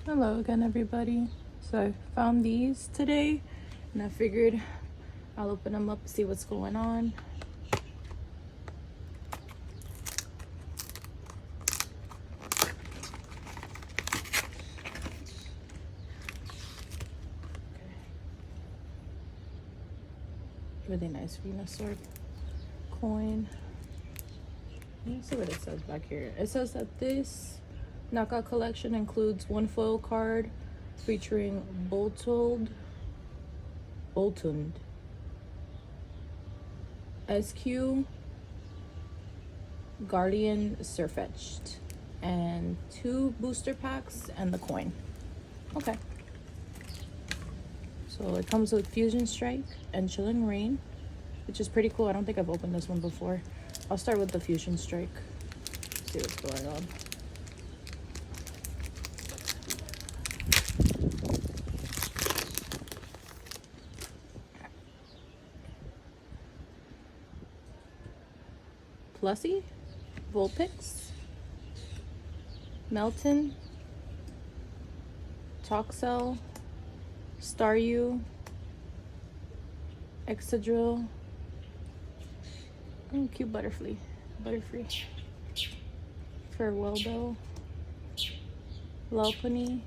Hello again, everybody. So I found these today and I figured I'll open them up and see what's going on. Really nice Venusaur coin. Let me see what it says back here. It says that this knockout collection includes one foil card featuring Boltund, SQ, Guardian Sirfetch'd, and 2 booster packs and the coin. Okay. So it comes with Fusion Strike and Chilling Reign, which is pretty cool. I don't think I've opened this one before. I'll start with the Fusion Strike. See what's going on. Plussy, Vulpix, Melton, Toxel, Staryu, Excadrill, cute Butterfree, Farewell, Lopunny,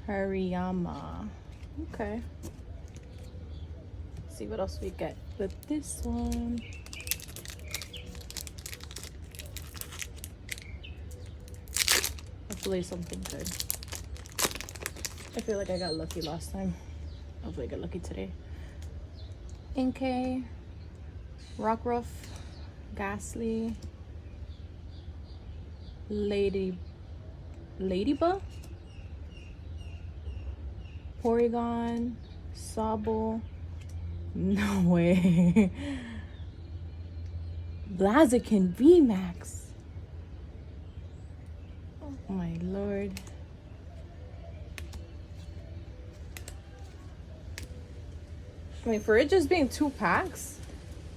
Hariyama. Okay. Let's see what else we get with this one. Hopefully something good. I feel like I got lucky last time. Hopefully I get lucky today. Inkay, Rockruff, Ghastly, Ladybug, Porygon, Sobble, no way, Blaziken VMAX. Oh my lord. I mean, for it just being 2 packs,